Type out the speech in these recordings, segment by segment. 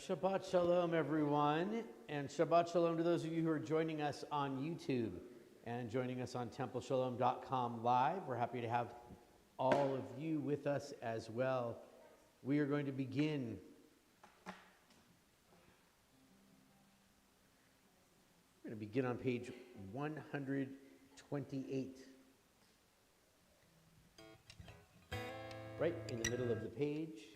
Shabbat Shalom, everyone, and Shabbat Shalom to those of you who are joining us on YouTube and joining us on TempleShalom.com live. We're happy to have all of you with us as well. We are going to begin on page 128. Right in the middle of the page.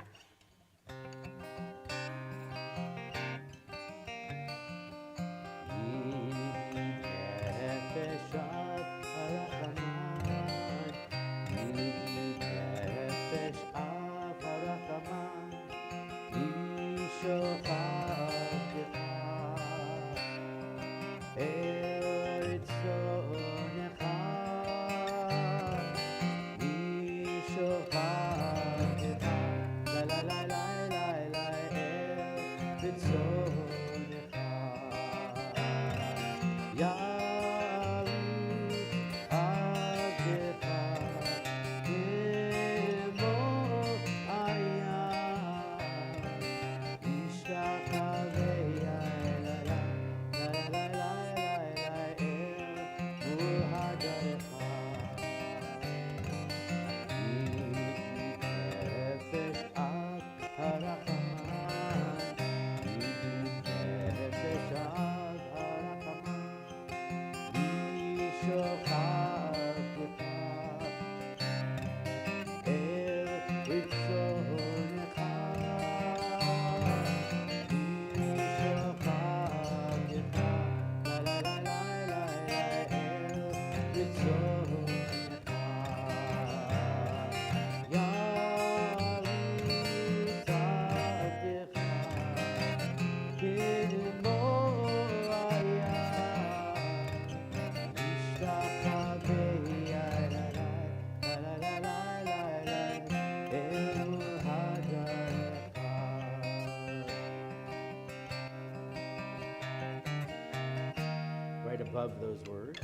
Right above those words.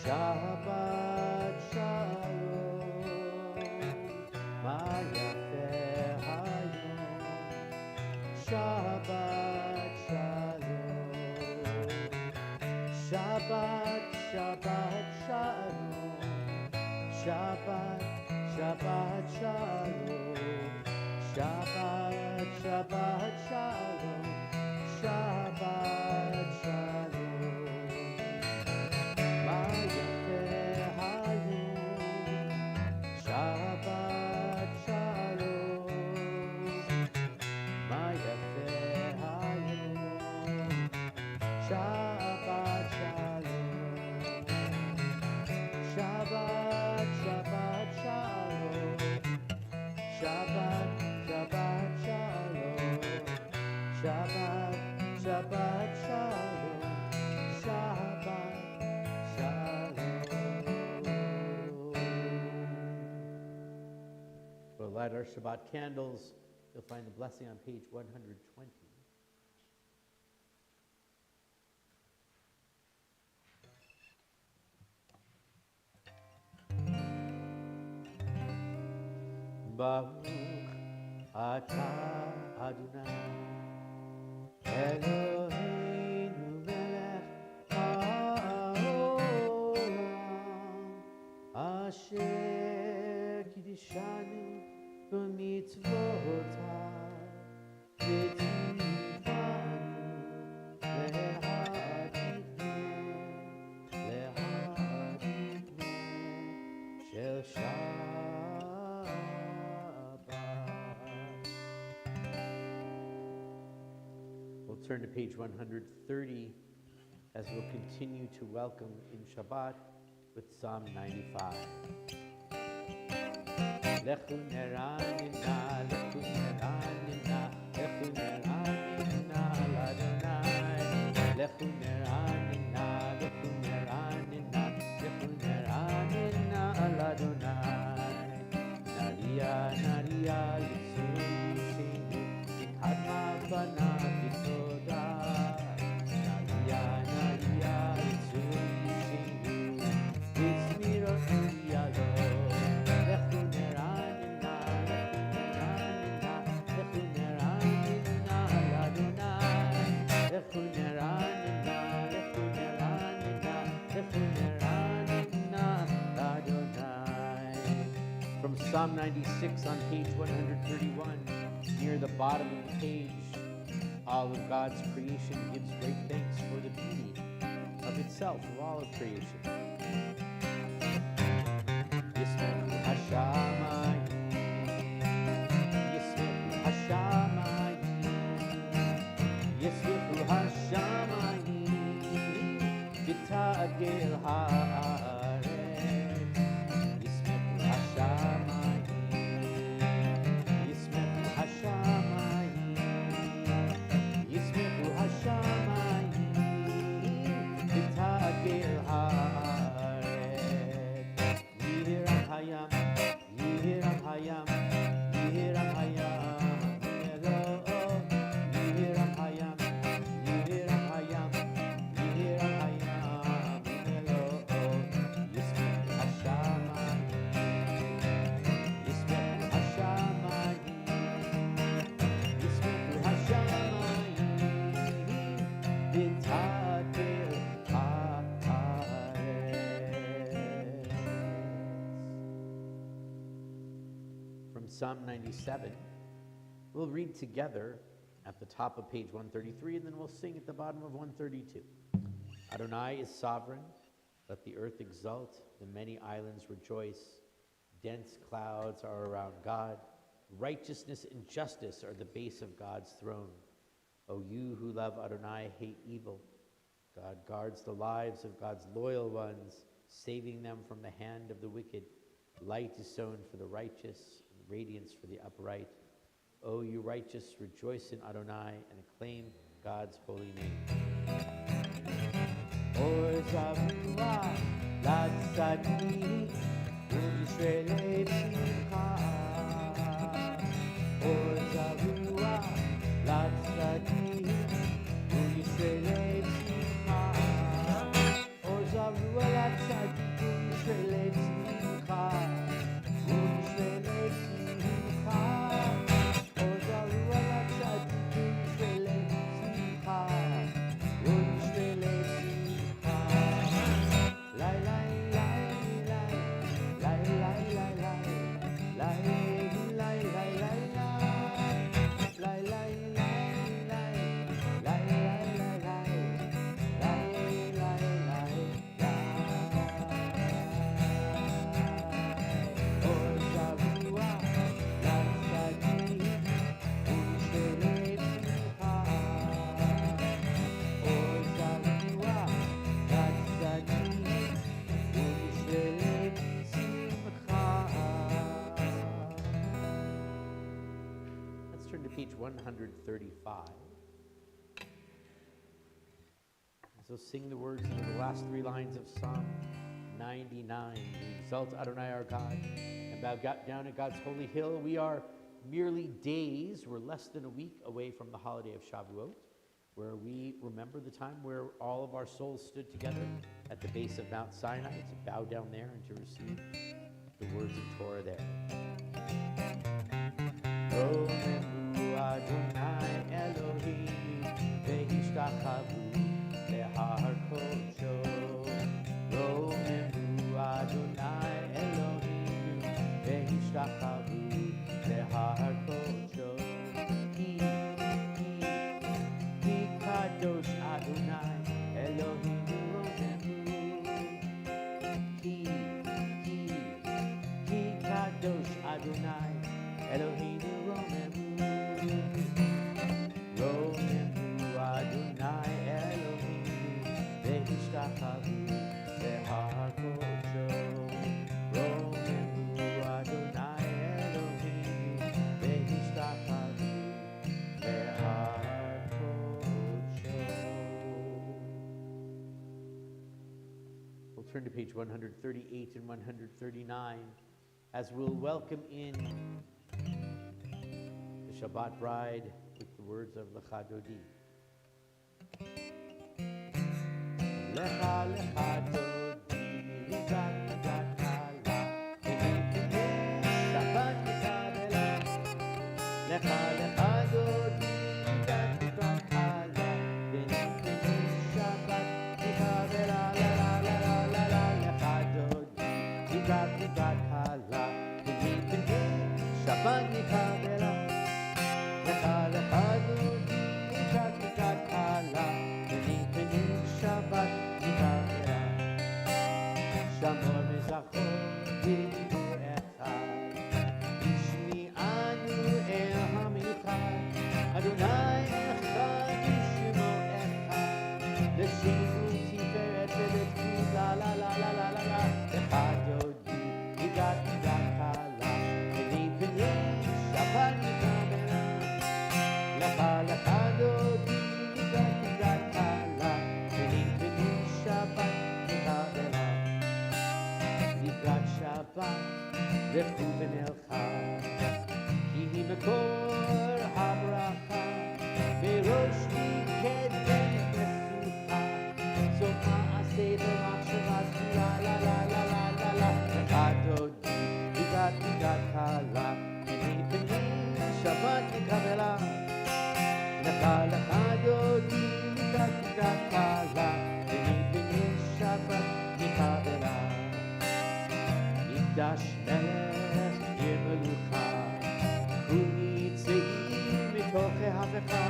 Shabbat Shalom, Ma'yafeh Hayom. Shabbat Shalom, Shabbat, Shabbat Shalom, Shabbat, Shabbat Shalom, Shabbat, Shabbat Shalom, Shabbat Shalom. We'll light our Shabbat candles. You'll find the blessing on page 120. Baruch atah Adonai Eloheinu melech haolam asher kiddushanu b'mitzvotav v'tzivanu lehadiknu shel Shabbat. We'll turn to page 130 as we'll continue to welcome in Shabbat with Psalm 95. Lechu neranina, lechu neranina, lechu neranina l'Adonai. Lechu neranina, lechu neranina, lechu neranina l'Adonai. Naria, naria, Yisur Yishenu, Yikadma banav v'toda. Naria, naria, Yisur Yishenu, Yismirot yalo. Lechu neranina, Psalm 96 on page 131, near the bottom of the page, all of God's creation gives great thanks for the beauty of itself, of all of creation. Yismechu Hashamayim, Yismechu Hashamayim, Yismechu Hashamayim, V'tagel ha'aretz, Yismechu Hashamayim, Yismechu Hashamayim, Yismechu Hashamayim, V'tagel ha'aretz, Yihiram hayam, Yihiram hayam, Yihiram hayam, Yihiram hayam, Yihiram hayam, Yihiram hayam, Yismechu Hashamayim, Yismechu Hashamayim, Yismechu Hashamayim, V'tagel ha'aretz. From Psalm 97, we'll read together at the top of page 133, and then we'll sing at the bottom of 132. Adonai is sovereign. Let the earth exult, the many islands rejoice. Dense clouds are around God. Righteousness and justice are the base of God's throne. O you who love Adonai, hate evil. God guards the lives of God's loyal ones, saving them from the hand of the wicked. Light is sown for the righteous, and radiance for the upright. O you righteous, rejoice in Adonai and acclaim God's holy name. Or Zavua, Latzadi, Yisrael Simcha. Or Zavua, Latzadi, Yisrael Simcha. Or Zavua, Latzadi, Yisrael Simcha. Yisrael Simcha. Or Zavua, Latzadi, Yisrael Simcha. Yisrael Simcha. Lai, lai, lai, lai, lai, lai, lai, lai, lai, lai, lai, lai, lai. Lai, lai, lai, lai, lai, lai, lai, lai, lai, lai, lai. Oh, Zavua, Latzadi, Yisrael Simcha. Oh, Zavua, Latzadi, Yisrael Simcha. Let's turn to page 135. So sing the words of the last three lines of Psalm 99. We exalt Adonai our God and bow down at God's holy hill. We are merely days, we're less than a week away from the holiday of Shavuot, where we remember the time where all of our souls stood together at the base of Mount Sinai to bow down there and to receive the words of Torah there. Romevu Adonai Eloheinu ve'ishtachavu lehar kodsho. Romevu Adonai Eloheinu ve'ishtachavu lehar kodsho. Ki kadosh Adonai Eloheinu romevu. Ki kadosh Adonai Eloheinu romevu. Romevu Adonai Eloheinu ve'ishtachavu lehar kodsho. Romevu Adonai Eloheinu ve'ishtachavu lehar kodsho. We'll turn to page 138 and 139 as we'll welcome in the Shabbat bride with the words of Lecha Dodi. Lecha, Lecha Dodi, Rigat, Rigat, Kala, Shabbat Mikabela. Lecha, Lecha Dodi, Rigat, Rigat, Kala, Shabbat Mikabela. La, la, la, la, la, la, Lecha Dodi, Rigat, Rigat, Kala, לשירות תפארת ולתפות, לה לה לה לה לה לה לה, לך דודי, הגעתי לקלה, פני פני שבת נקבלה, לך דודי, הגעתי לקלה, פני פני שבת נקבלה, לקראת שבת, לכו ונלכה, כי היא מקור הברכה, בראש מקדם משוכה, סוף מעשה במחשבה סגולה, לה לה לה לה לה לה, לך דודי, הגעתי לקלה, פני פני שבת נקבלה, לך דודי, הגעתי לקלה, פני פני שבת נקבלה, מקדש מלך עיר מלוכה, כולי צעיר מתוך ההפכה,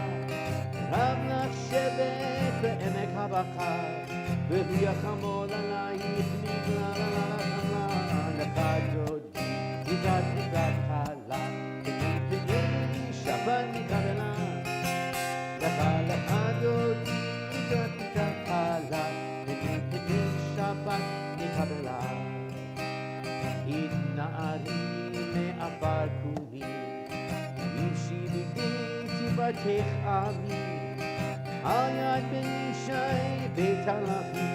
רב לך שבט בעמק הבכר, והוא יחמול עלייך נגלה לך דודי, הגעתי לקלה, פני פני שבת נקבלה, לך דודי, הגעתי לקלה, פני פני שבת נקבלה, התנערי מעפר קומי, נפשי בביתי בתך עמי, על יד בן ישי בית הלכי,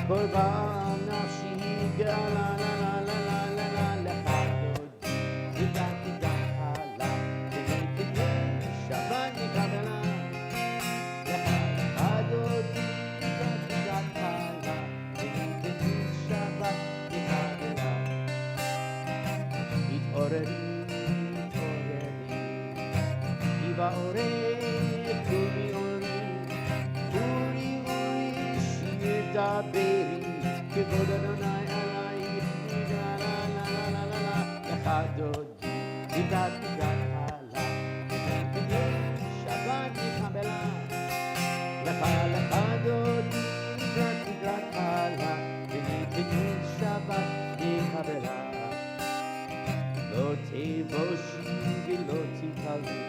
קורבן נפשי גאלה, לה לה לה לה לה לה, לך דודי, הגעתי לקלה, פני פני שבת נקבלה, לך דודי, הגעתי לקלה, פני פני שבת נקבלה, התעוררי, כי בעורף קומי אורי, שיר דברי, כבוד אדוני עלייך נגלה, לה לה לה לה לה לה, לך דודי, הגעתי לקלה, פני פני שבת נקבלה, לך דודי, הגעתי לקלה, פני פני שבת נקבלה, לא תבושי ולא תקללי,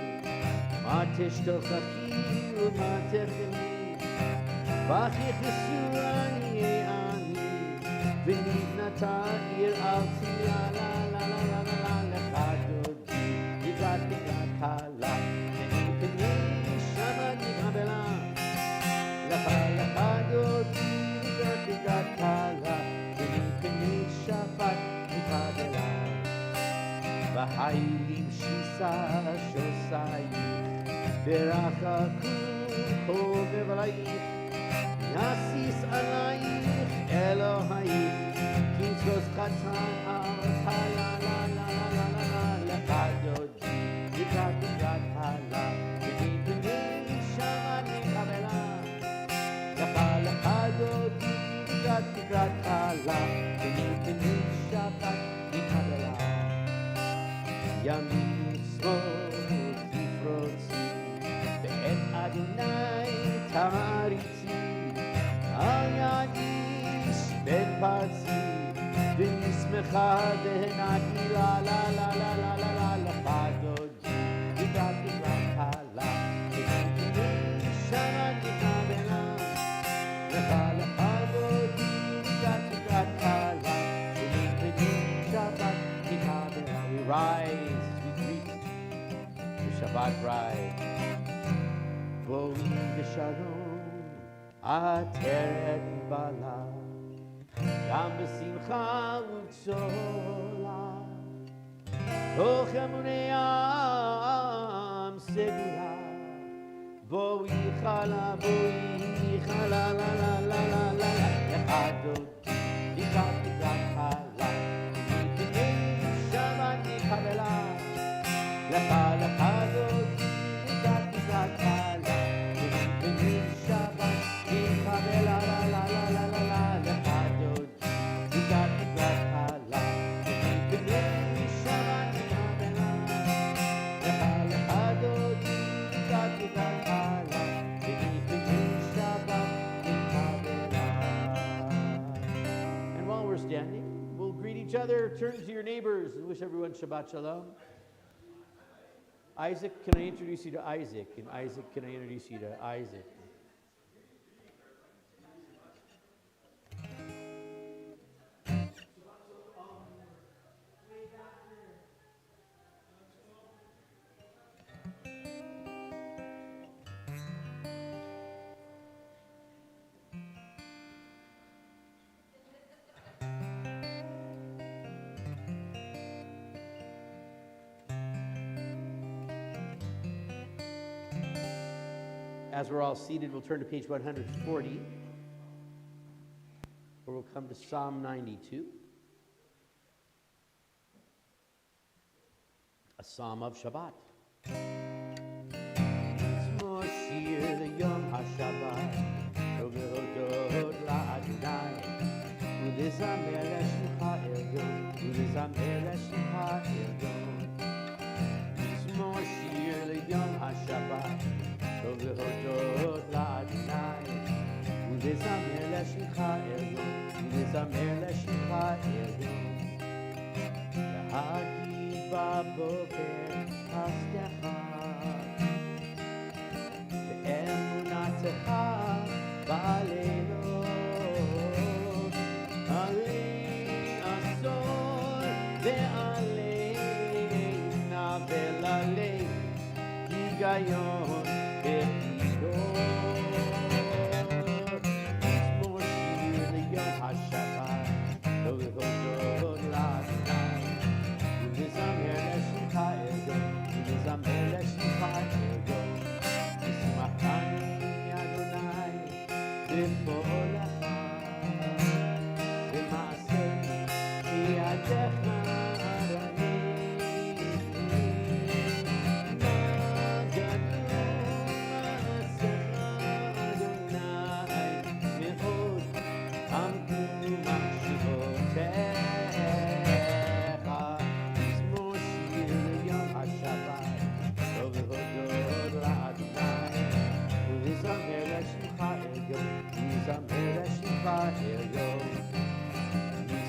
מה תשתוכחי ומה תחמי, בך יכנסו עניי עמי, ונבנתה עיר על צילה, לה לה לה לה לה לה, לך דודי, הגעתי לקלה, פני פני שבת נקבלה, לך דודי, הגעתי לקלה, פני פני שבת נקבלה, והיילים שיסה שוסייך, ברחקו חובב עלייך, יסיס עלייך אלוהייך, כנצוץ קטן ארצה, לה לה לה לה לה לה לה, לך דודי, הגעתי לקלה, פני פני שבת נקבלה, לך דודי, הגעתי לקלה, פני פני שבת נקבלה, ימין שמאל תפרוצי, ואת אדוני תעריצי, על יד איש בן פרצי, ונשמחה והנעתי, לה לה לה לה לה לה לה, לך דודי, הגעתי לקלה, פני פני שבת נקבלה, לך דודי, הגעתי לקלה, פני פני שבת נקבלה. We rise, we greet the Shabbat bride. בואי בשלום, עטרת בעלה, גם בשמחה וגדולה, תוך אמוני עם סגולה. בואי חלה, לה לה לה לה לה לה, לך דודי, הגעתי לקלה, פני פני שבת נקבלה, לך דודי, הגעתי לקלה, פני פני שבת נקבלה, לה לה לה לה לה לה, לך דודי, הגעתי לקלה, פני פני שבת נקבלה, לך דודי, הגעתי לקלה, פני פני שבת נקבלה. And while we're standing, we'll greet each other, turn to your neighbors, and wish everyone Shabbat Shalom. Isaac, can I introduce you to Isaac? And Isaac, can I introduce you to Isaac? As we're all seated, we'll turn to page 140, where we'll come to Psalm 92, a psalm of Shabbat. Shmo shir leyom haShabbat, tovehodot la'Adonai, ulezamer l'shimcha elyon, ulezamer l'shimcha elyon. Shmo shir leyom haShabbat, tovehodot la'Adonai, ulezamer l'shimcha elyon, ulezamer l'shimcha elyon. Lahagid baboker hasdecha, ve'emunatecha ba'leilut, alei asor ve'aleina ve'lalei higayon ve'chidot. Shmo shir leyom haShabbat, tovehodot la'Adonai, ulezamer l'shimcha elyon, ulezamer l'shimcha elyon. Yismachani Adonai b'po'lecha, v'ma'aseh yadecha arani. Ma gadol ma'asecha Adonai, me'od amku machshivotecha. Shmo shir leyom haShabbat, tovehodot la'Adonai, ulezamer l'shimcha elyon, ulezamer l'shimcha elyon.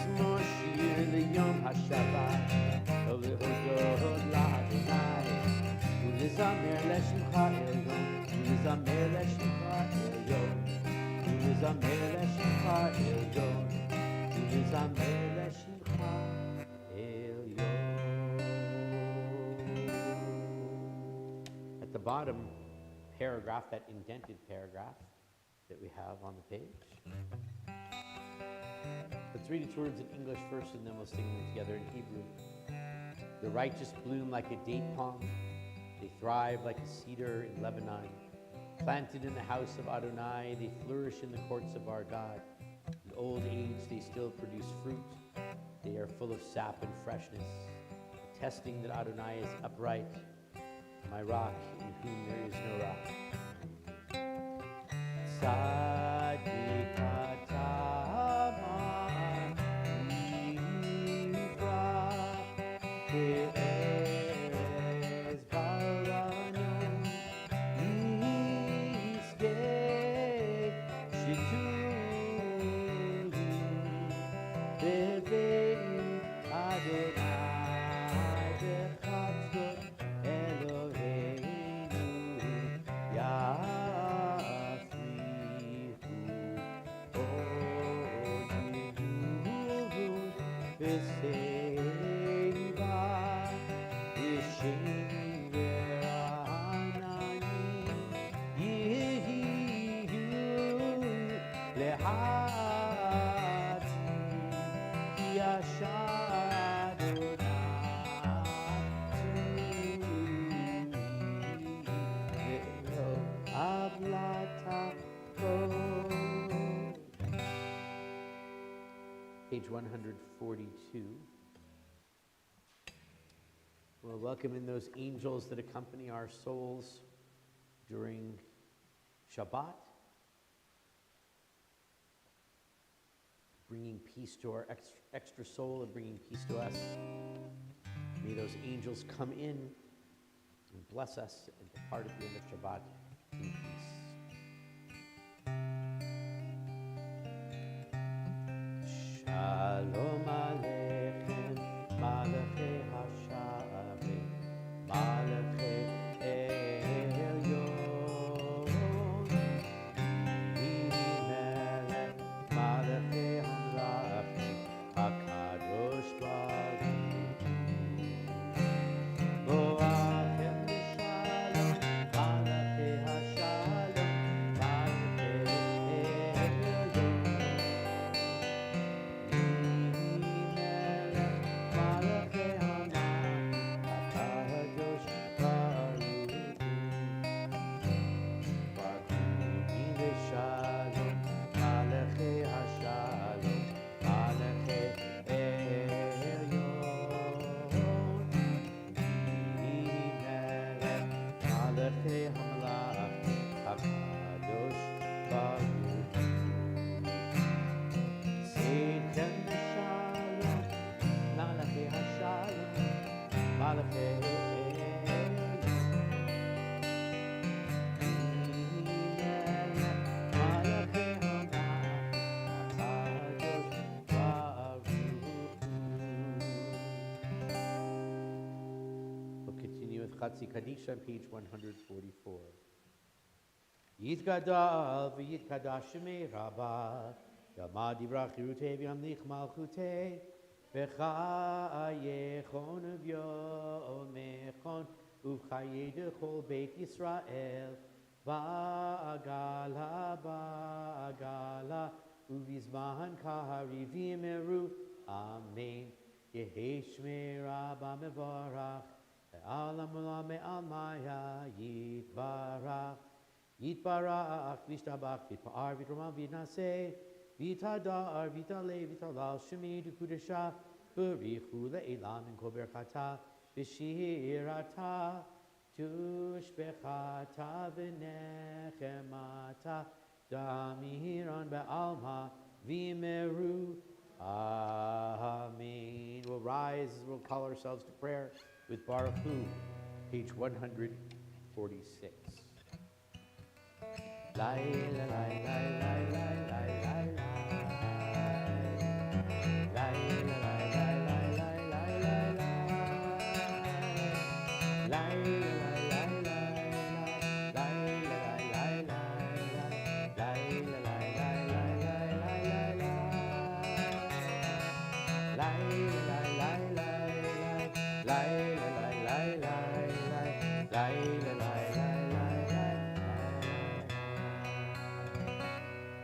Shmo shir leyom haShabbat, tovehodot la'Adonai, ulezamer l'shimcha elyon, ulezamer l'shimcha elyon, ulezamer l'shimcha elyon, ulezamer l'shimcha elyon. At the bottom paragraph, that indented paragraph that we have on the page. Let's read its words in English first, and then we'll sing them together in Hebrew. The righteous bloom like a date palm. They thrive like a cedar in Lebanon. Planted in the house of Adonai, they flourish in the courts of our God. In old age, they still produce fruit. They are full of sap and freshness, attesting that Adonai is upright, my rock in whom there is no rock. Tzadik hataman yivrach ke'erez baranon yizgeh shituru beveit Adonai bechatzot Eloheinu yafrihu odihu v'seiva v'shem v'ra'ananim yihiyu lehati ki yashar Page 142. We'll welcome in those angels that accompany our souls during Shabbat, bringing peace to our extra soul and bringing peace to us. May those angels come in and bless us and depart at the end of Shabbat in peace. Shalom Aleichem, Malachei Hashavim, Malachei Elyon, Melech, Malachei Hamlachim, HaKadosh Baruch Hu, Boachem B'Shalom, Malachei Chatzi Kadisha, page 144. Yitgadal v'yitkadash shemei Rabba, Yamad yivrach yirutei v'yamlich malchutei, v'chayechon v'yomechon, uv'chayei dechol beit Yisrael, ba'agala, ba'agala, uv'izman kaharivim eru, amen. Yehi shmei Rabba mevarach, ve'alam olam me'al maya yitbarach, Yitbarach, Vishtabach, Vitpa'ar, Vitraman, Vitnaseh, Vitadar, Vitale, Vitalal, Shemi, Dukudasha, Burichu, Le'elam, and Koberchata, Vishirata, Tushbechata, V'nechemata, Damiran, Be'alma, Vimeru, Amen. We'll rise, we'll call ourselves to prayer with Baruch Hu, page 146. La la la la la la la la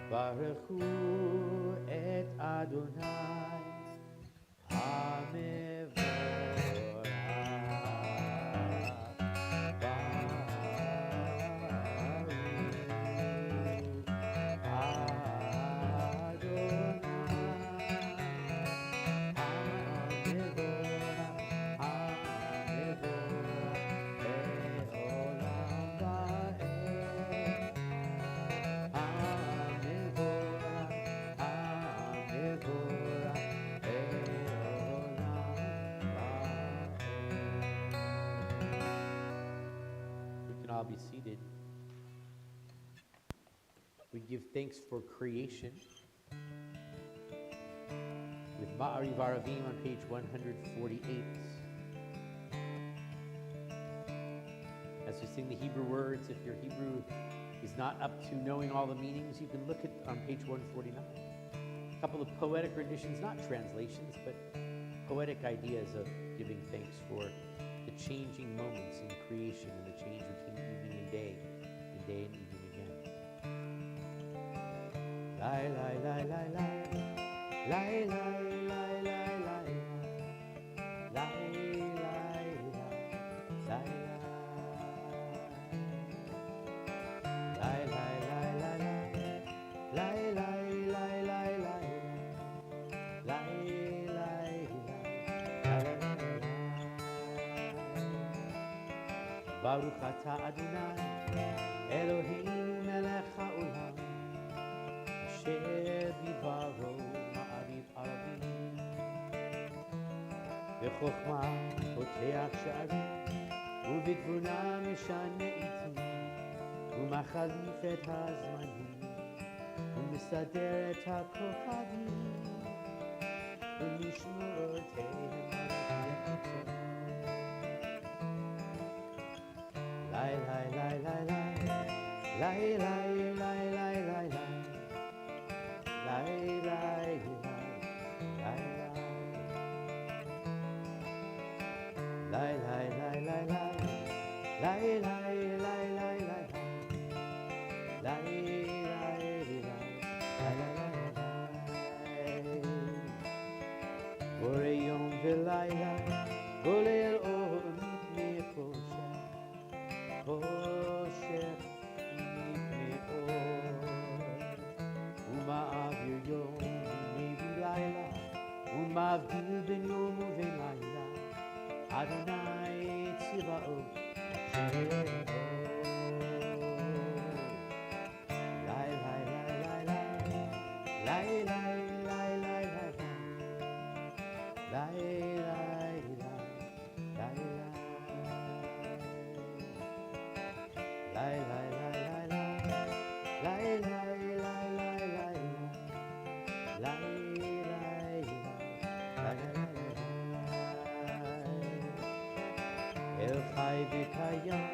Baruch Hu et Adonai HaMevorach I'll be seated. We give thanks for creation with Ma'ariv Aravim on page 148. As we sing the Hebrew words, if your Hebrew is not up to knowing all the meanings, you can look at on page 149. A couple of poetic renditions, not translations, but poetic ideas of giving thanks for the changing moments in creation and the change between evening and day and evening again. Lai, lai, lai, lai, lai, lai, lai, lai, lai, lai, lai, lai, lai, lai, lai, lai, lai, lai, Baruch atah Adonai, Eloheinu melech haolam, asher bidbaro ma'ariv aravim, v'chokhma poteach sha'arim, u'bitvuna mishane itim, u'machalif et hazmanim, u'misader et hakochavim, u'mishmorotehem alech Lai lai lai lai lai lai lai lai lai lai lai lai lai lai lai lai lai lai Bore yom velayla golel omit mechosha Hoshech mipnei or Uma'avir yom nevi layla Uma'avdil ben yom uven layla Adonai Tzivaot She'eloh Lai lai lai lai lai lai lai lai lai lai lai lai lai lai El Chai V'Kayam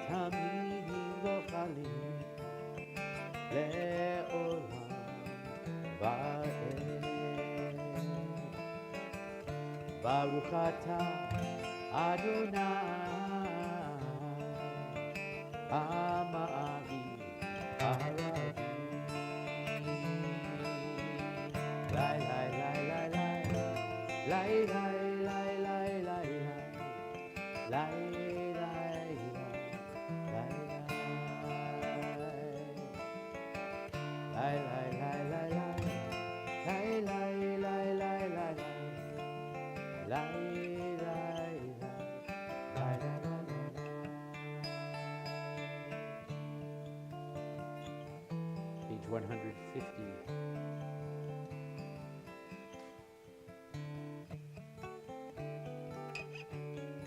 Tamid V'Chalim Le'olam Va'ed Baruch Atah Adonai Ha'ma'avi Ha'aravi Lai lai lai lai lai lai lai lai lai lai lai lai lai Page 150.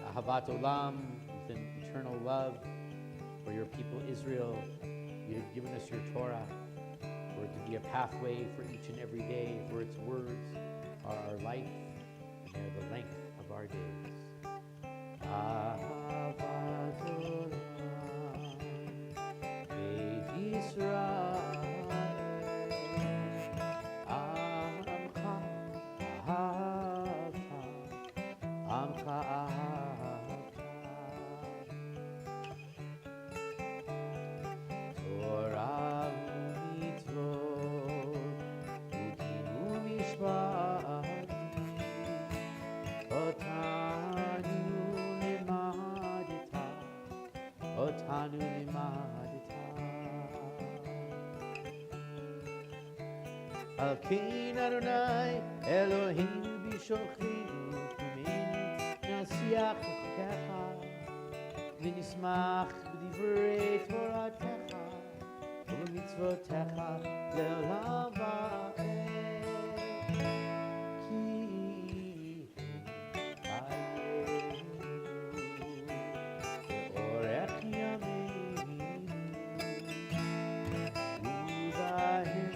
Ahavat Olam, with an eternal love for your people Israel. You have given us your Torah, for it to be a pathway for each and every day, for its words are our life, and they are the length of our days. Ahavat Olam, Beit Yisrael, Amcha Ahavta, Amcha Ahavta, Torah u'mitzvot, Ukim u'mishpati, Otanu limadeta, Otanu limadeta. Al Kein Adonai Eloheinu b'sholchenu kumeinu nasiach chokkecha v'nismach b'divrei Toratecha u'b'mitzvotecha le'olam va'ed ki hayenu ve'orech yameinu u'bahem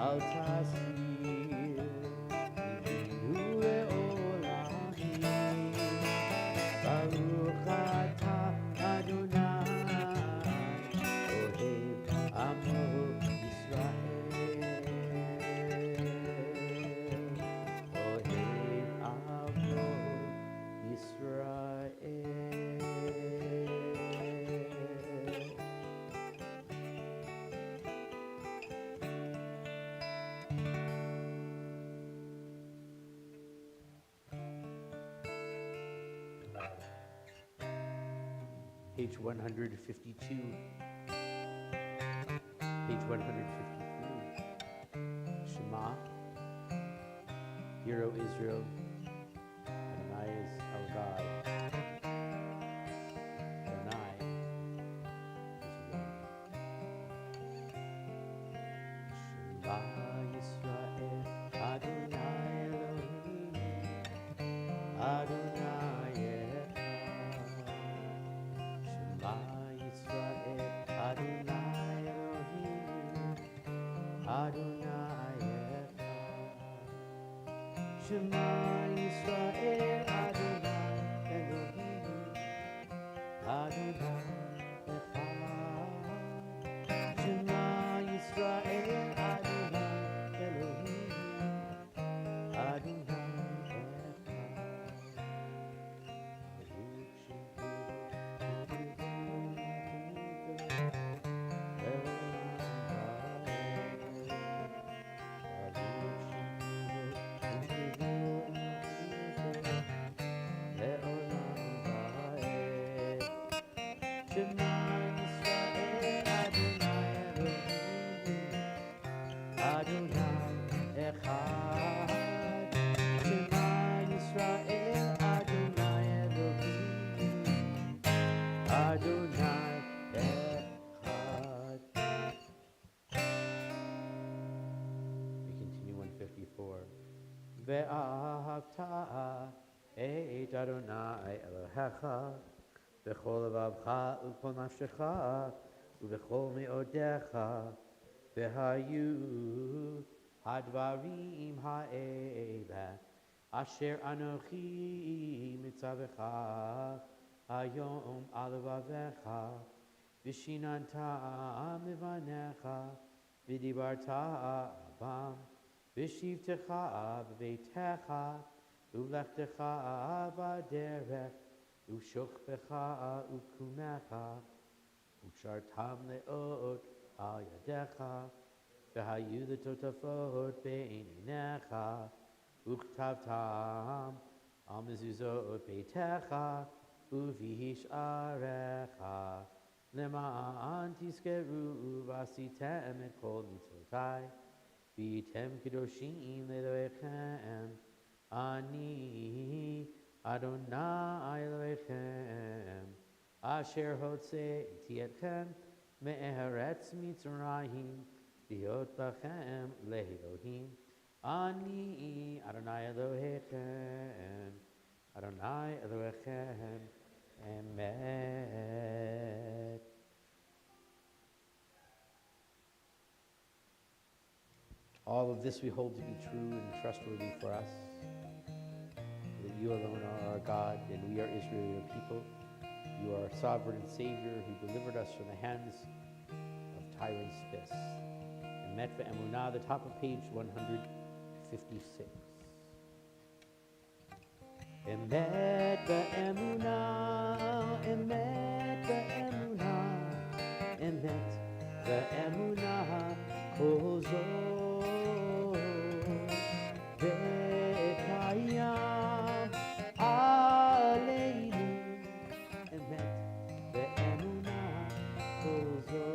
Al tasir Yinu le'olamim Baruch atah Adonai Ohev Amo Yisrael Ohev Amo Yisrael. Page 152, page 153. Shema, Hear, O Israel, Adonai is our God. Adonai is one. Shema Yisrael, Adonai Elohim, Adonai Echad. Shema Yisrael, Adonai Elohim, Adonai Echad. Shema Yisrael, Adonai Elohim, Adonai Echad. Shema Yisrael, Adonai Elohim, Adonai Ve'ahavta et Adonai Elohecha b'chol levavcha u'kol nafshecha ובכל מאודיך, והיו הדברים האלה, אשר אנוכי מצווך היום על לבביך, ושיננת מבניך, ודיברת בם, בשבתך בביתך, ובלכתך בדרך, ושוכבך וקומך, וקשרתם לאות על ידיך, והיו לטוטפות בעיניך, וכתבתם על מזוזות ביתך ובשעריך, למען תזכרו ועשיתם את כל מצוותיי, והייתם קדושים לאלוהיכם, אני אדוני אלוהיכם, אשר הוצאתי אתכם מארץ מצרים, להיות לכם לאלוהים. אני אדוני אלוהיכם, אדוני אלוהיכם, אמת. All of this we hold to be true and trustworthy for us, that you alone are our God, and we are Israel, your people. You are our sovereign and Savior who delivered us from the hands of tyrant Spis. Emet ve'emunah, the top of page 156. Emet ve'emunah, emet ve'emunah, emet ve'emunah, kol zot ve'kayam aleinu. Emet ve'emunah, kol zot.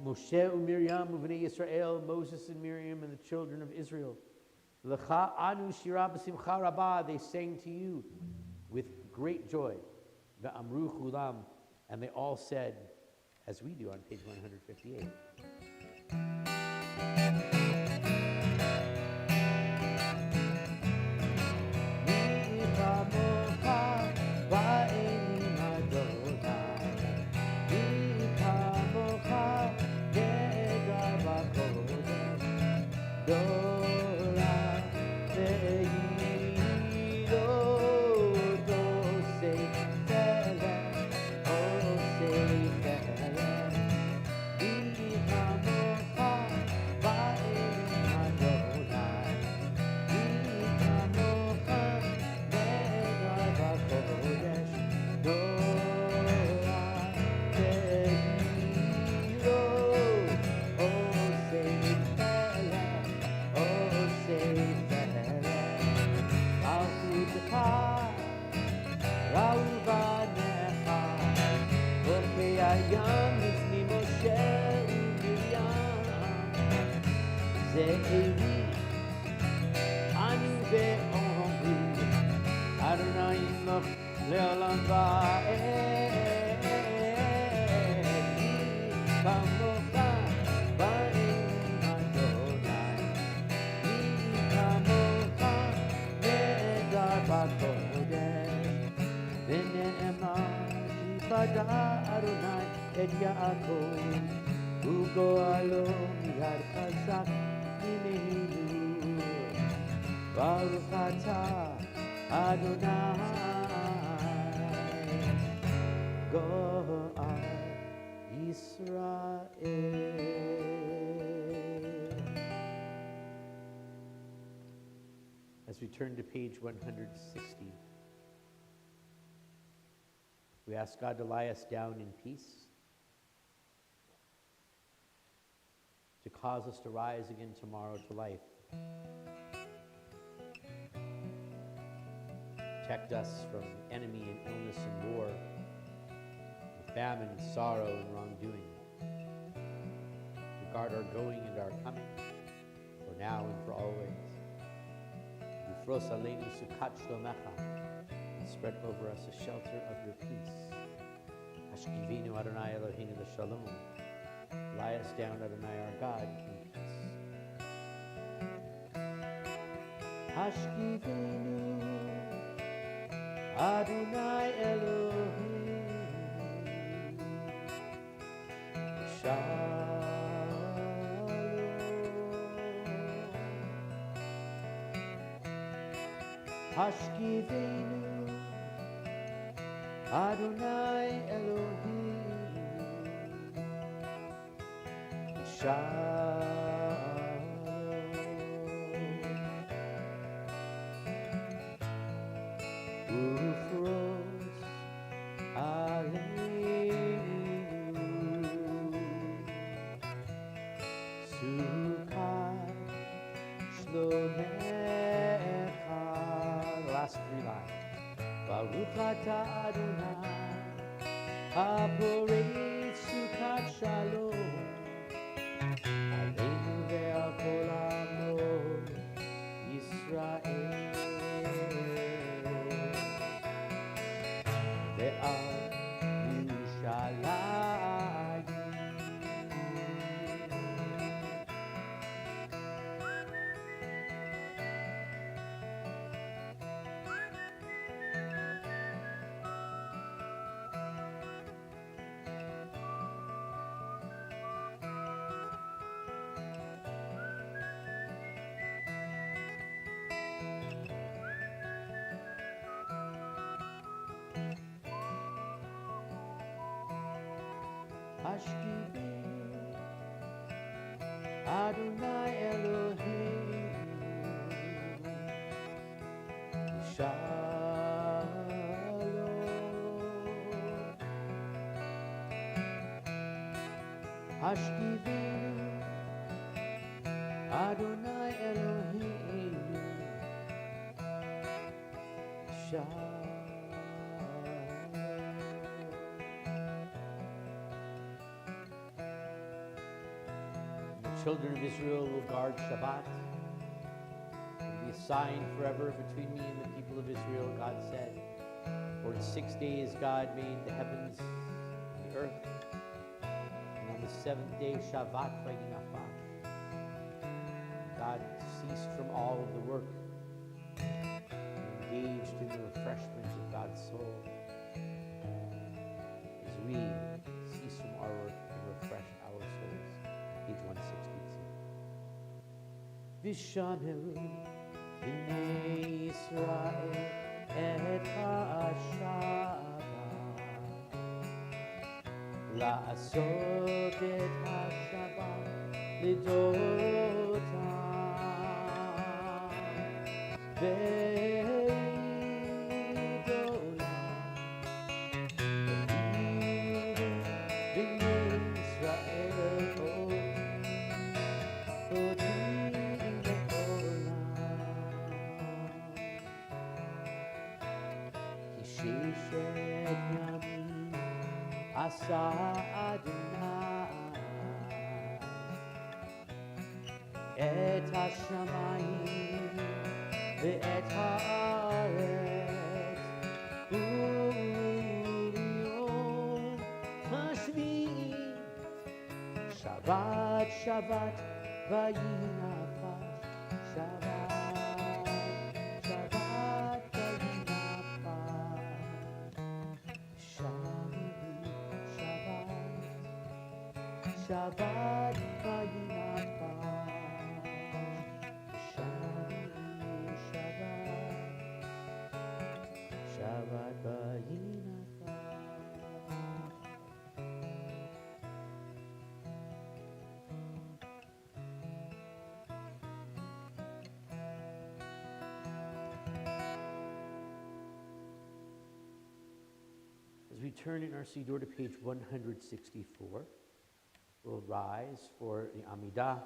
Moshe u'Miriam uvnei Yisrael, Moses and Miriam and the children of Israel. L'cha anu shira b'simcha rabah, they sang to you with great joy. Ve'amru chulam, and they all said, as we do on page 158. As we turn to page 160. We ask God to lie us down in peace, to cause us to rise again tomorrow to life. Protect us from enemy and illness and war, and famine and sorrow and wrongdoing. To guard our going and our coming, for now and for always. Ufros aleinu sukat shlomecha, and spread over us a shelter of your peace. Hashkivinu Adonai Eloheinu l'shalom. Lie us down, Adonai our God, in peace. Hashkivinu Adonai Eloheinu l'shalom. Hashkivenu Adonai Eloheinu Shalom. Ufros Aleinu Sukat Shlomecha. Last three lines. Baruch atah Adonai, haporei sukat shalom, aleinu ve'al kol amo Yisrael, ve'al Yerushalayim. Hashkivenu Adonai Eloheinu Shalom. Hashkivenu Adonai Eloheinu Shalom. Children of Israel will guard Shabbat. It will be a sign forever between me and the people of Israel, God said. For in 6 days God made the heavens and the earth, and on the seventh day Shabbat vayinafash. God ceased from all of the work and engaged in the refreshment of God's soul, as we cease from our work and refresh our souls. Page 162. Vishameru b'nei Yisrael et ha'Shabbat, la'asot et ha'Shabbat lidorotam, ve'idolам, b'nei Yisrael Asa Adonai et hashamayim ve'et haaretz u'yom hashvi'i Shabbat Shabbat vayinafash Shabbat Shabbat vayinafash Shabbat vayinafash Shabbat vayinafash. you turn in our Siddur to page 164, we'll rise for the Amidah.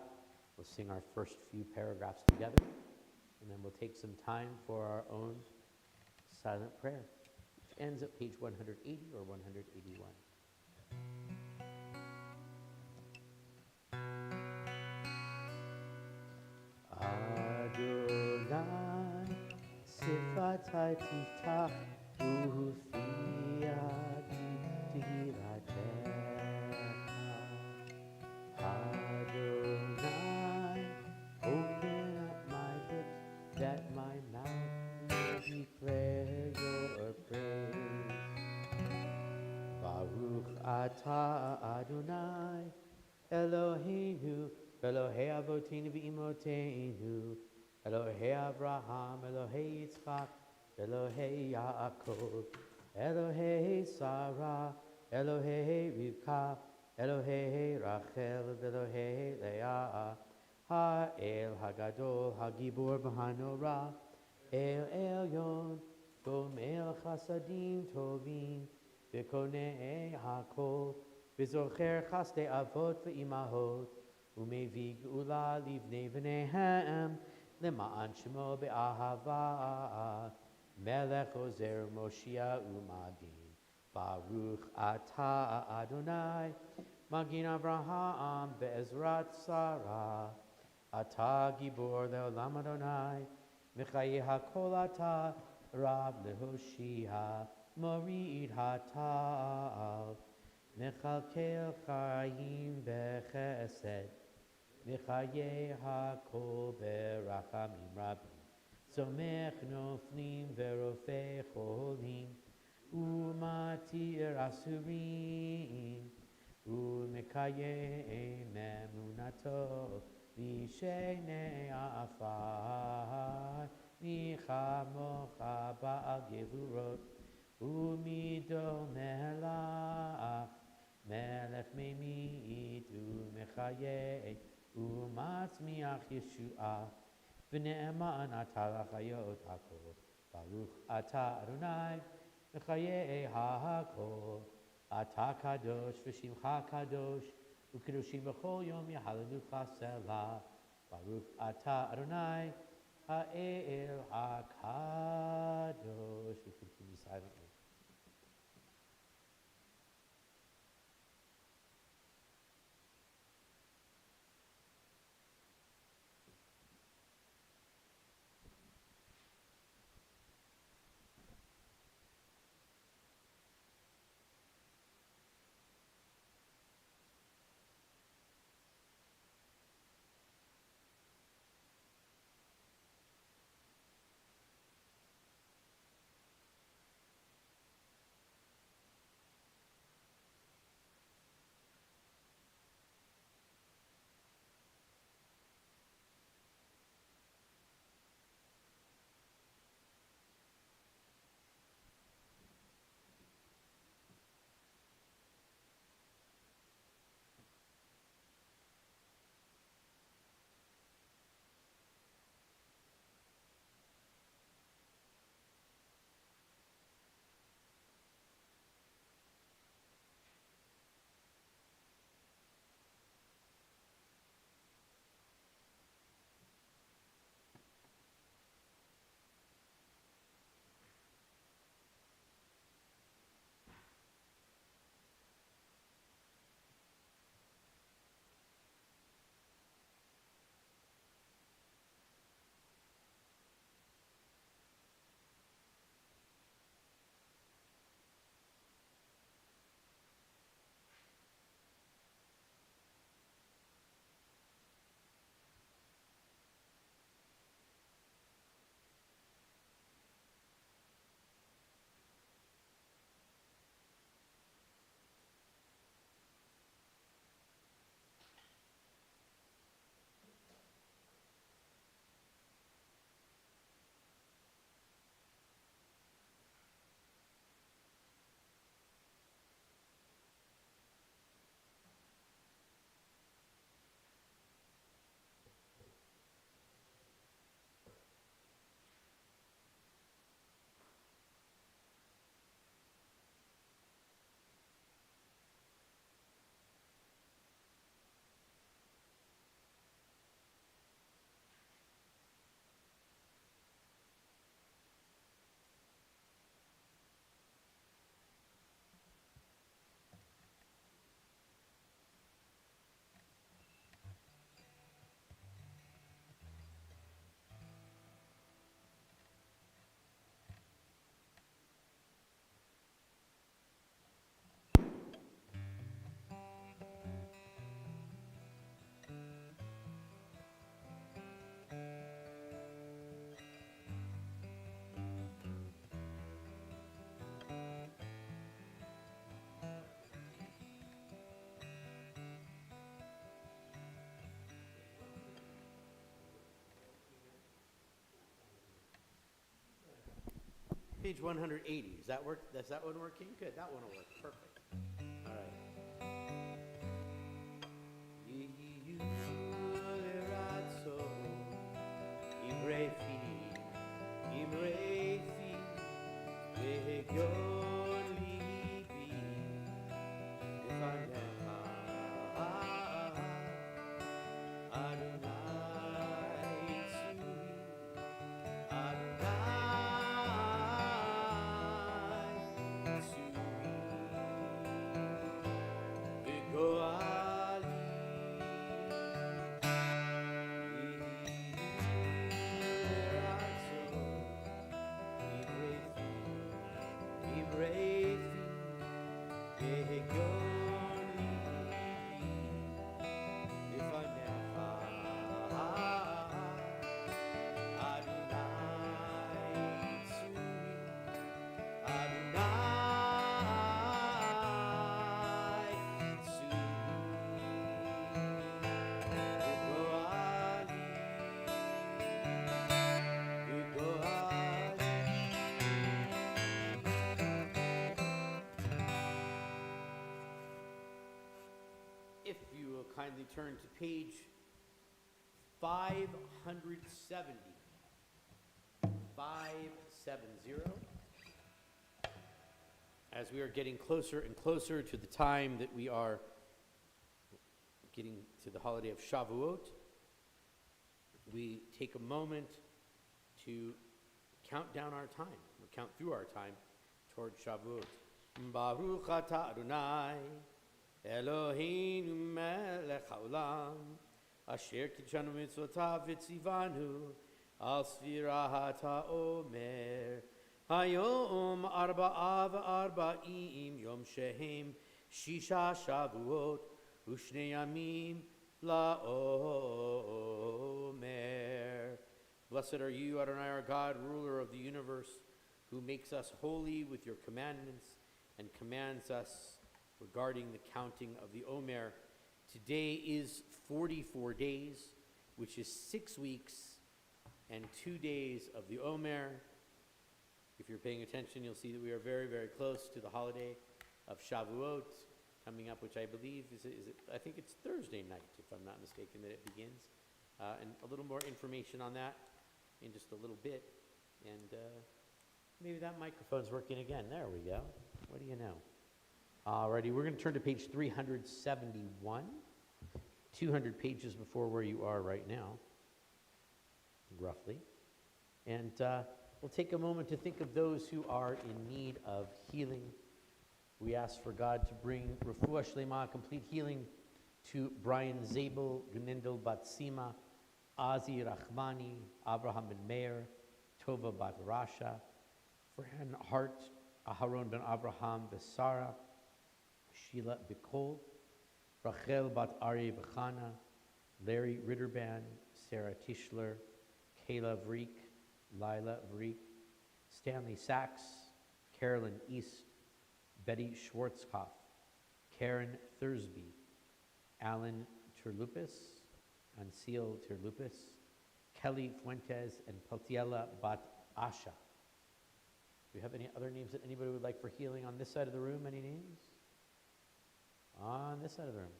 We'll sing our first few paragraphs together, and then we'll take some time for our own silent prayer, which ends at page 180 or 181. Adonai, sifatai tiftach, uhufiya tehillateka. Adonai, open up my lips, that my mouth may declare your praise. Baruch atah Adonai, Eloheinu, Elohei Avotenu v'Imotenu, Elohei Abraham, Elohei Yitzchak, Elohei Yaakov, Elohei Sarah, Elohei Rivka, Elohei Rachel, Elohei Leah, Ha'el Hagadol, Hagibor B'Hanora, El Elyon, Gomel Chasadim Tovim, V'Konei HaKol, V'Zocher Chasdei Avot V'Imahot, U'Mevi Geula Livnei V'neihem, L'ma'an Shemo Be'ahava, Melech Ozer Moshia U'Magin, Baruch Atah Adonai, Magin Avraham Be'ezrat Sarah, Atah Gibor Le'olam Adonai, Mechaye HaKol Atah, Rab Lehoshia, Morid Hatal, Mechalkel Chaim Bechesed, Mechaye HaKol Berachamim Rabim, Somech Noflim Verofei Cholim, Umatir Asurim, Umekaye Memunato, Mishenei Afar, Michamocha Ba'al Gevurot, Umido Melach, Melech Memit, Umechaye, Umatzmiach Yeshua, V'ne'eman Atah L'chayot HaKol, Baruch Atah Adonai, Mechaye HaKol, Atah Kadosh, V'shimcha Kadosh, U'kedoshim B'chol Yom Yahalelucha Selah, Baruch Atah Adonai, Ha'el HaKadosh. We continue silently. Page 180. Does that work? Does that one working? Good. That one will work. Perfect. All right. If you will kindly turn to page 570. 570. As we are getting closer and closer to the time that we are getting to the holiday of Shavuot, we take a moment to count down our time, or count through our time toward Shavuot. Baruch atah Adonai Eloheinu melech haolam, asher kitshanu mitzvotav v'tzivanu, al sfirat ha'omer. Hayom arba'a v'arba'im yom shehem shisha shavuot, u'shnei yamim la'omer. Blessed are you, Adonai, our God, ruler of the universe, who makes us holy with your commandments and commands us regarding the counting of the Omer. Today is 44 days, which is 6 weeks and 2 days of the Omer. If you're paying attention, you'll see that we are very, very close to the holiday of Shavuot coming up, which I believe I think it's Thursday night, if I'm not mistaken, that it begins. And a little more information on that in just a little bit. And maybe that microphone's working again. There we go. What do you know? Alrighty, we're going to turn to page 371, 200 pages before where you are right now, roughly. And we'll take a moment to think of those who are in need of healing. We ask for God to bring refuah shlema, complete healing, to Brian Zabel, Gunindel Batsima, Azi Rahmani, Abraham ben Meir, Tova bat Rasha, Fran Hart, Aharon ben Abraham Besara, Sheila Bikol, Rachel bat Ari Bechana, Larry Ritterban, Sarah Tischler, Kayla Vriek, Lila Vriek, Stanley Sachs, Carolyn East, Betty Schwarzkopf, Karen Thursby, Alan Turlupis, Ansil Turlupis, Kelly Fuentes, and Paltiela bat Asha. Do we have any other names that anybody would like for healing on this side of the room? Any names? On this side of the room.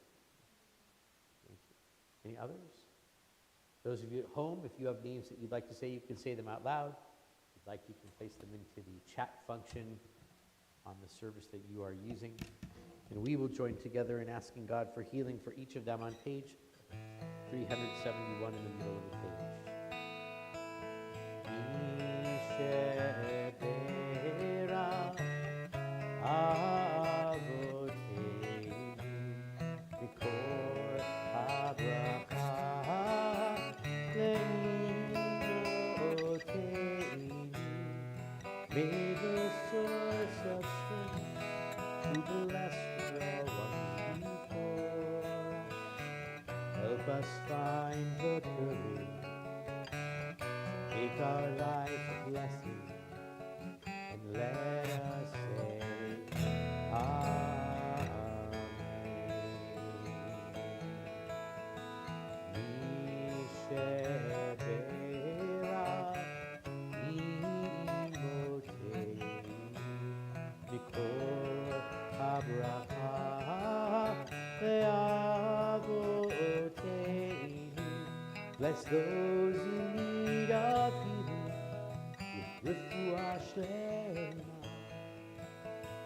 Thank you. Any others? Those of you at home, if you have names that you'd like to say, you can say them out loud. If you'd like, you can place them into the chat function on the service that you are using. And we will join together in asking God for healing for each of them on page 371 in the middle of the page. May the source of strength who blessed your ones before help us find the courage, make our life a blessing, and let us say Amen. Mishe Bera Imote Bless those in need of healing with refuah shlema,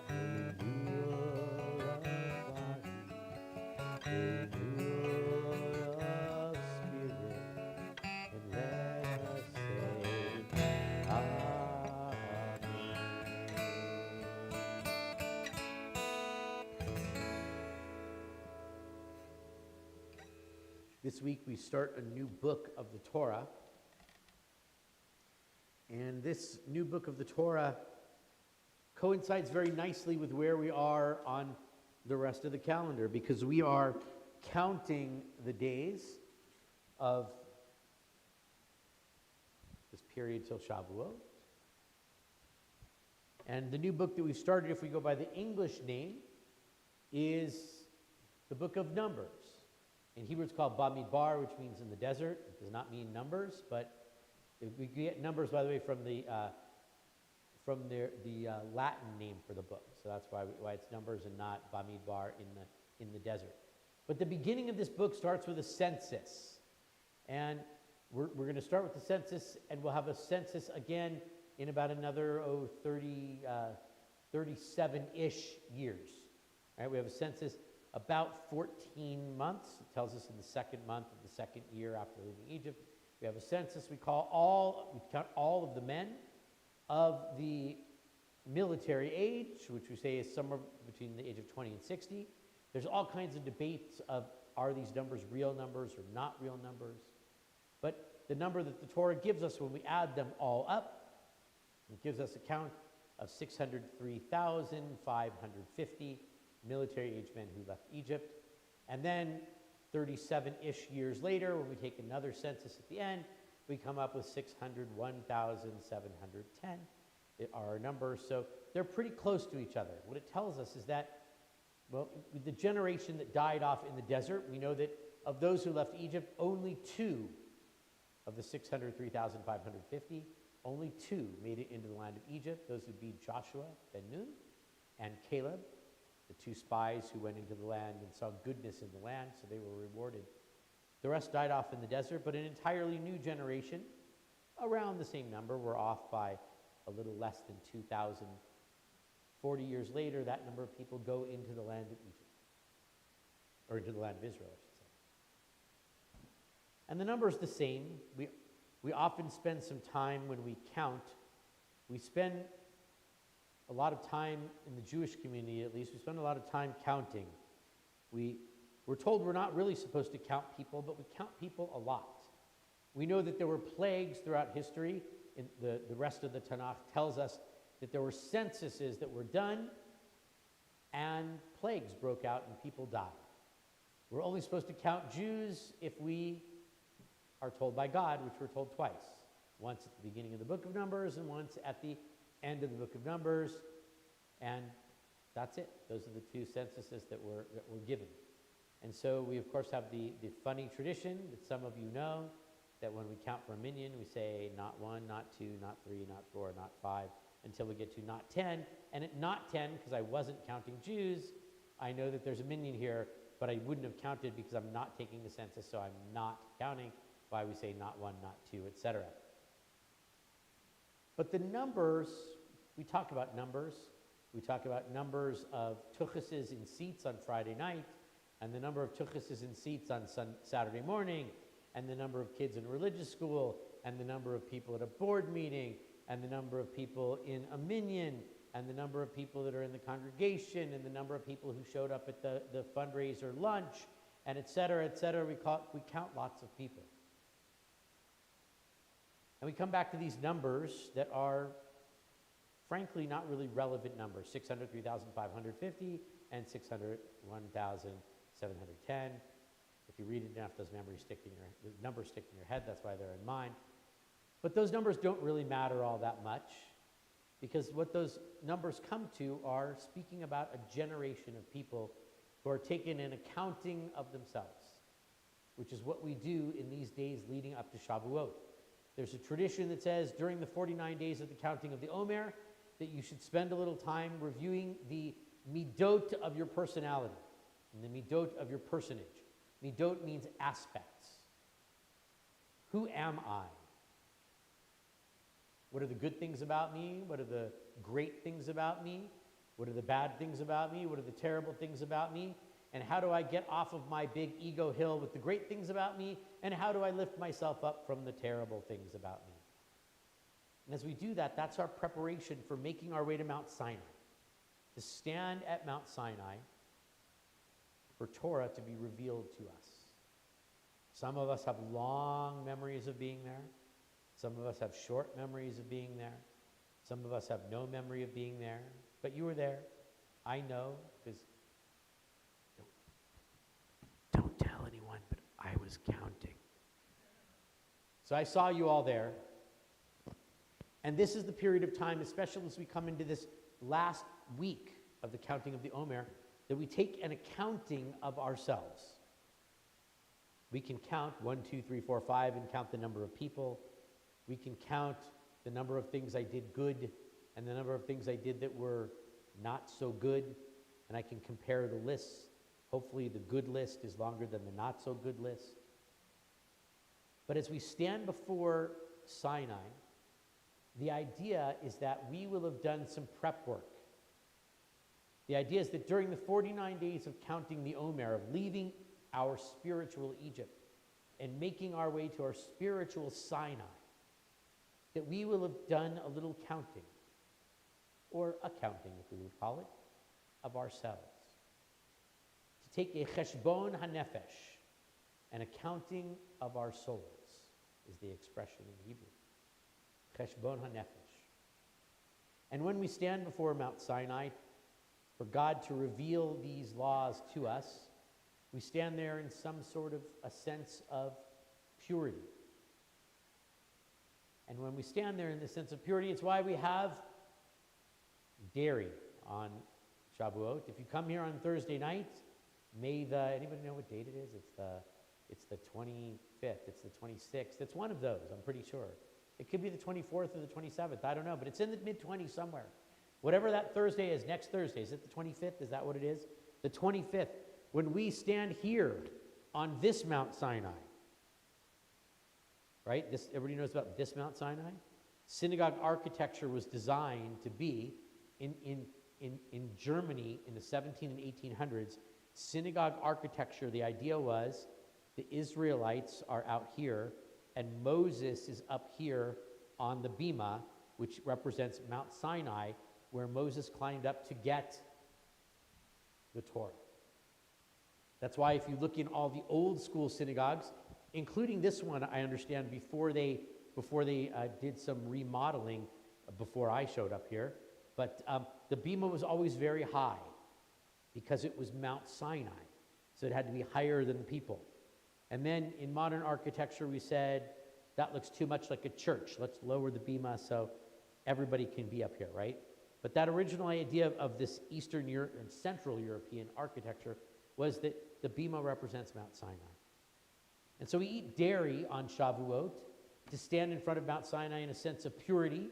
renewal of body, renewal of spirit, and let us say, Amen. This week we start a new book of the Torah. And this new book of the Torah coincides very nicely with where we are on the rest of the calendar, because we are counting the days of this period till Shavuot. And the new book that we've started, if we go by the English name, is the book of Numbers. In Hebrew it's called Bamidbar, which means in the desert. It does not mean numbers, but we get numbers, by the way, from the Latin name for the book. So that's why it's Numbers and not Bamidbar in the desert. But the beginning of this book starts with a census. And we're going to start with the census, and we'll have a census again in about another 37-ish years. Right? We have a census about 14 months. It tells us in the second month of the second year after leaving Egypt. We have a census. We count all of the men of the military age, which we say is somewhere between the age of 20 and 60. There's all kinds of debates of, are these numbers real numbers or not real numbers? But the number that the Torah gives us when we add them all up, it gives us a count of 603,550 military-age men who left Egypt. And then 37-ish years later, when we take another census at the end, we come up with 601,710 are our numbers. So they're pretty close to each other. What it tells us is that, well, the generation that died off in the desert, we know that of those who left Egypt, only 2 of the 603,550, only 2 made it into the land of Egypt. Those would be Joshua ben Nun and Caleb, the 2 spies who went into the land and saw goodness in the land, so they were rewarded. The rest died off in the desert, but an entirely new generation, around the same number, were off by a little less than 2,000. 40 years later, that number of people go into the land of Egypt, or into the land of Israel, I should say. And the number is the same. We often spend some time when we count. We spend a lot of time in the Jewish community, at least, we spend a lot of time counting. We're told we're not really supposed to count people, but we count people a lot. We know that there were plagues throughout history. In the rest of the Tanakh tells us that there were censuses that were done, and plagues broke out and people died. We're only supposed to count Jews if we are told by God, which we're told twice. Once at the beginning of the book of Numbers and once at the end of the book of Numbers, and that's it. Those are the 2 censuses that were given. And so we, of course, have the funny tradition that some of you know, that when we count for a minyan, we say not 1, not 2, not 3, not 4, not 5, until we get to not 10. And at not 10, because I wasn't counting Jews, I know that there's a minyan here, but I wouldn't have counted because I'm not taking the census, so I'm not counting. Why we say not 1, not 2, etc. But the numbers, we talk about numbers. We talk about numbers of tuchuses in seats on Friday night, and the number of tuchuses in seats on Saturday morning, and the number of kids in religious school, and the number of people at a board meeting, and the number of people in a minyan, and the number of people that are in the congregation, and the number of people who showed up at the fundraiser lunch, and et cetera, et cetera. We count lots of people. And we come back to these numbers that are, frankly, not really relevant numbers, 603,550 and 601,710. If you read it enough, those numbers stick in your head. That's why they're in mind. But those numbers don't really matter all that much, because what those numbers come to are speaking about a generation of people who are taking an accounting of themselves, which is what we do in these days leading up to Shavuot. There's a tradition that says during the 49 days of the counting of the Omer that you should spend a little time reviewing the midot of your personality and the midot of your personage. Midot means aspects. Who am I? What are the good things about me? What are the great things about me? What are the bad things about me? What are the terrible things about me? And how do I get off of my big ego hill with the great things about me? And how do I lift myself up from the terrible things about me? And as we do that, that's our preparation for making our way to Mount Sinai, to stand at Mount Sinai for Torah to be revealed to us. Some of us have long memories of being there. Some of us have short memories of being there. Some of us have no memory of being there. But you were there. I know, because don't tell anyone, but I was counting. So I saw you all there. And this is the period of time, especially as we come into this last week of the counting of the Omer, that we take an accounting of ourselves. We can count 1, 2, 3, 4, 5 and count the number of people. We can count the number of things I did good and the number of things I did that were not so good. And I can compare the lists. Hopefully the good list is longer than the not so good list. But as we stand before Sinai, the idea is that we will have done some prep work. The idea is that during the 49 days of counting the Omer, of leaving our spiritual Egypt and making our way to our spiritual Sinai, that we will have done a little counting, or accounting, if we would call it, of ourselves. To take a cheshbon hanefesh, an accounting of our souls, is the expression in Hebrew. Cheshbon hanefesh. And when we stand before Mount Sinai, for God to reveal these laws to us, we stand there in some sort of a sense of purity. And when we stand there in this sense of purity, it's why we have dairy on Shavuot. If you come here on Thursday night, anybody know what date it is? It's the 25th, it's the 26th. It's one of those, I'm pretty sure. It could be the 24th or the 27th, I don't know, but it's in the mid-20s somewhere. Whatever that Thursday is, next Thursday, is it the 25th? Is that what it is? The 25th, when we stand here on this Mount Sinai, right? Everybody knows about this Mount Sinai? Synagogue architecture was designed to be in Germany in the 17 and 1800s. Synagogue architecture, the idea was the Israelites are out here and Moses is up here on the bima, which represents Mount Sinai, where Moses climbed up to get the Torah. That's why if you look in all the old school synagogues, including this one, I understand, before they did some remodeling, before I showed up here, but the bima was always very high because it was Mount Sinai, so it had to be higher than the people. And then in modern architecture, we said, that looks too much like a church. Let's lower the bima so everybody can be up here, right? But that original idea of this Eastern Europe and Central European architecture was that the bima represents Mount Sinai. And so we eat dairy on Shavuot to stand in front of Mount Sinai in a sense of purity.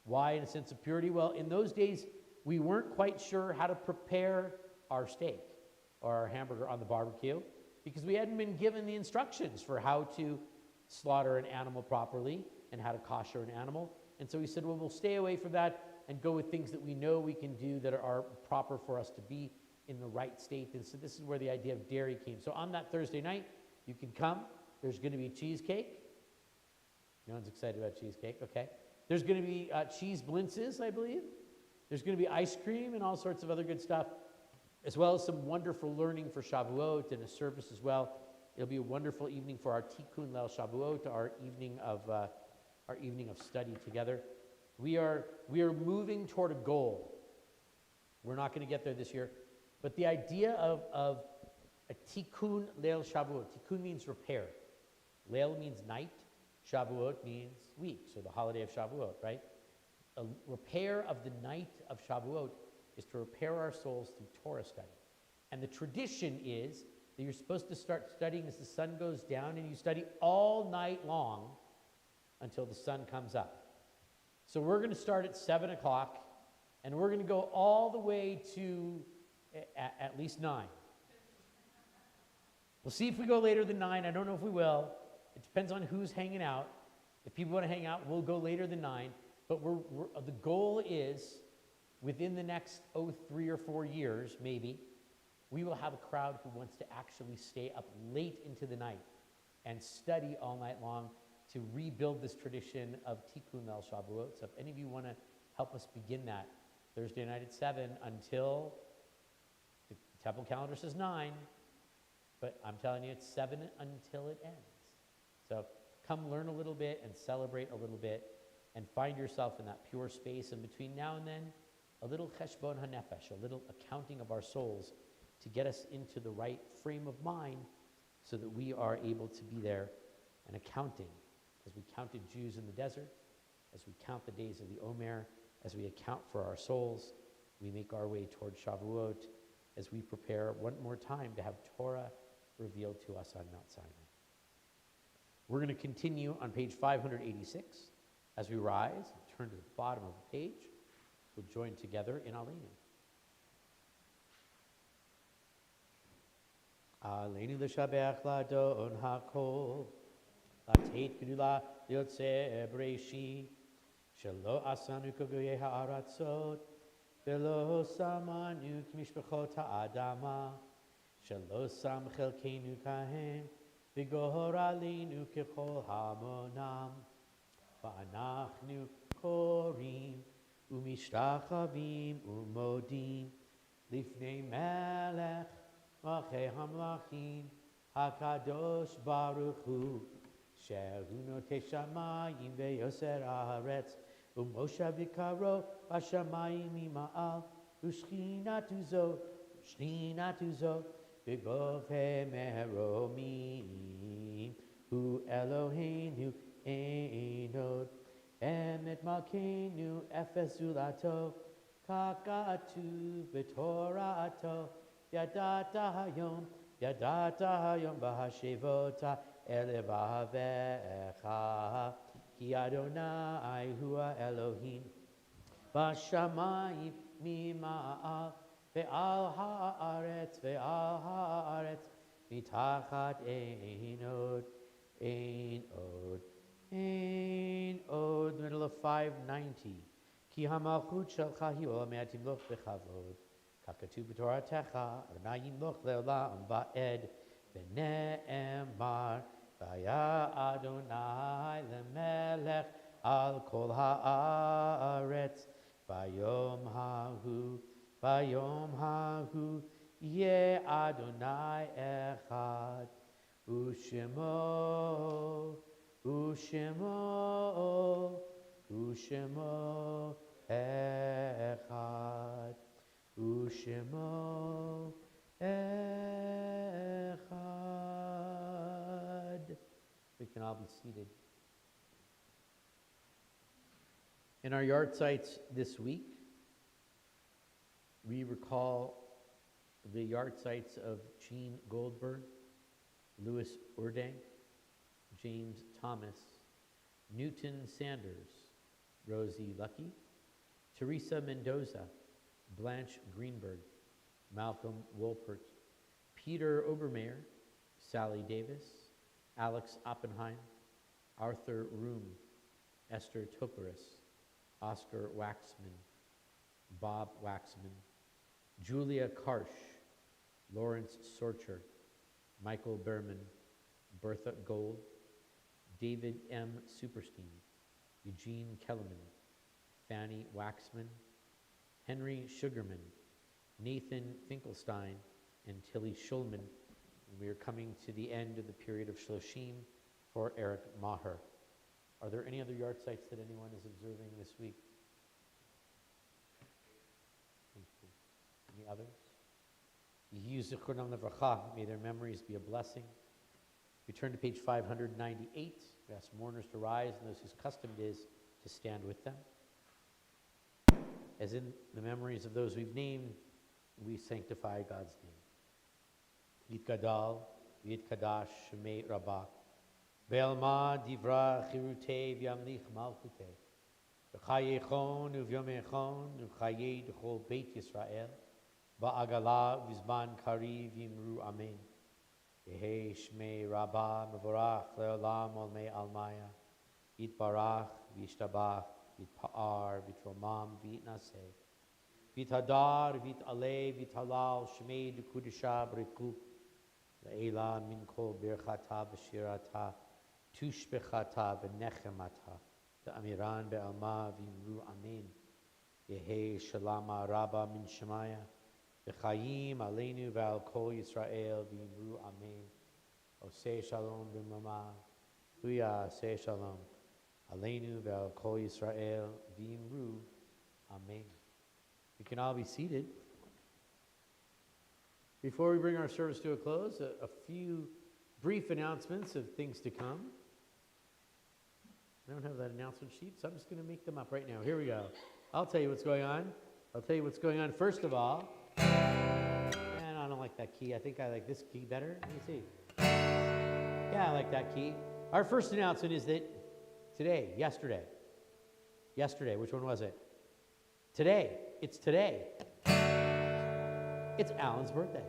Why in a sense of purity? Well, in those days, we weren't quite sure how to prepare our steak or our hamburger on the barbecue because we hadn't been given the instructions for how to slaughter an animal properly and how to kosher an animal. And so we said, well, we'll stay away from that and go with things that we know we can do that are proper for us to be in the right state. And so this is where the idea of dairy came. So on that Thursday night, you can come. There's going to be cheesecake. No one's excited about cheesecake, okay. There's going to be cheese blintzes, I believe. There's going to be ice cream and all sorts of other good stuff, as well as some wonderful learning for Shavuot and a service as well. It'll be a wonderful evening for our Tikkun Leil Shavuot, our evening of study together. We are moving toward a goal. We're not going to get there this year, but the idea of a Tikkun Leil Shavuot. Tikkun means repair. Leil means night. Shavuot means week, so the holiday of Shavuot, right? A repair of the night of Shavuot is to repair our souls through Torah study. And the tradition is that you're supposed to start studying as the sun goes down, and you study all night long until the sun comes up. So we're going to start at 7 o'clock, and we're going to go all the way to at least 9. We'll see if we go later than 9. I don't know if we will. it depends on who's hanging out. If people want to hang out, we'll go later than 9. But the goal is, within the next 3 or 4 years, maybe, we will have a crowd who wants to actually stay up late into the night and study all night long to rebuild this tradition of Tikkun Leil Shavuot. So if any of you want to help us begin that, Thursday night at 7 until the temple calendar says 9, but I'm telling you it's 7 until it ends. So come learn a little bit and celebrate a little bit and find yourself in that pure space. And between now and then, a little cheshbon hanefesh, a little accounting of our souls to get us into the right frame of mind so that we are able to be there and accounting. As we counted Jews in the desert, as we count the days of the Omer, as we account for our souls, we make our way toward Shavuot as we prepare one more time to have Torah revealed to us on Mount Sinai. We're going to continue on page 586. As we rise and turn to the bottom of the page, we'll join together in Aleinu. Aleinu l'shabech l'adon hakol, l'teit gedula l'yotzeh b'reishi, shelo asanu k'goyei ha'aratzot, velo samanu k'mishpachot ha'adama, shelo sam chelkeinu kahem, v'gohor aleinu k'chol hamonam, v'anachnu korim, u'mishtachavim u'modim, lifnei melech, Malchei Hamlachim, HaKadosh Baruch Hu, Shehu Notei Shamayim ve'yoser haaretz, u'moshav yikaro b'shamayim ima'al, u'shchinatu zo, b'govei meromim, hu Eloheinu einod, emet malkeinu efes zulato, kakatu b'torato, Yadata hayom b'hashevota elevavecha, ki Adonai hua Elohim, b'shamayim mima'al, ve'al ha'aretz, mitachat ein od, middle of 590, ki hamalchut shelcha hi olamei timloch b'chavod, Kakatu b'toratecha, Adonai yimloch le'olam va'ed, v'ne'emar, v'aya Adonai le'melech al kol ha'aretz, v'yom ha'hu, yeh Adonai echad, u'shemo echad. Ushemo echad. We can all be seated. In our yard sites this week, we recall the yard sites of Jean Goldberg, Louis Urdang, James Thomas, Newton Sanders, Rosie Lucky, Teresa Mendoza, Blanche Greenberg, Malcolm Wolpert, Peter Obermeyer, Sally Davis, Alex Oppenheim, Arthur Room, Esther Tokaris, Oscar Waxman, Bob Waxman, Julia Karsh, Lawrence Sorcher, Michael Berman, Bertha Gold, David M. Superstein, Eugene Kellerman, Fanny Waxman, Henry Sugarman, Nathan Finkelstein, and Tilly Schulman. And we are coming to the end of the period of Shloshim for Eric Maher. Are there any other yard sites that anyone is observing this week? Thank you. Any others? May their memories be a blessing. We turn to page 598. We ask mourners to rise and those whose custom it is to stand with them. As in the memories of those we've named, we sanctify God's name. Yitgadal, Yitkadash, Shemei Rabbah, Be'alma divra chirute v'yamlich malchute, v'chayechon uvyomechon u'chayei d'chol Beit Yisrael, ba'agala v'zman kariv yimru amen. Yehi Shmei Rabbah Mevorach Leolam Olmei Almaya Yitbarach Vishtabach Yitpa'ar Vitromam Vitnaseh Vitadar Vitale Vitalal Shmei Dukudisha Brikuk Le'ela Min Kol Birchata B'Shirata Tushbechata B'Nechemata Be'amiran Be'alma Vimru Amen Yehi Shalama Rabba Min Shemaya V'chaim Aleinu V'al Kol Yisrael V'imru Amen Oseh Shalom B'mama Huya Oseh Shalom Aleinu V'al Kol Yisrael V'imru Amen. We can all be seated. Before we bring our service to a close, a few brief announcements of things to come. I don't have that announcement sheet, so I'm just going to make them up right now. Here we go. I'll tell you what's going on. First of all, and I don't like that key. I think I like this key better. Let me see. Yeah, I like that key. Our first announcement is that yesterday, which one was it? Today. It's Alan's birthday.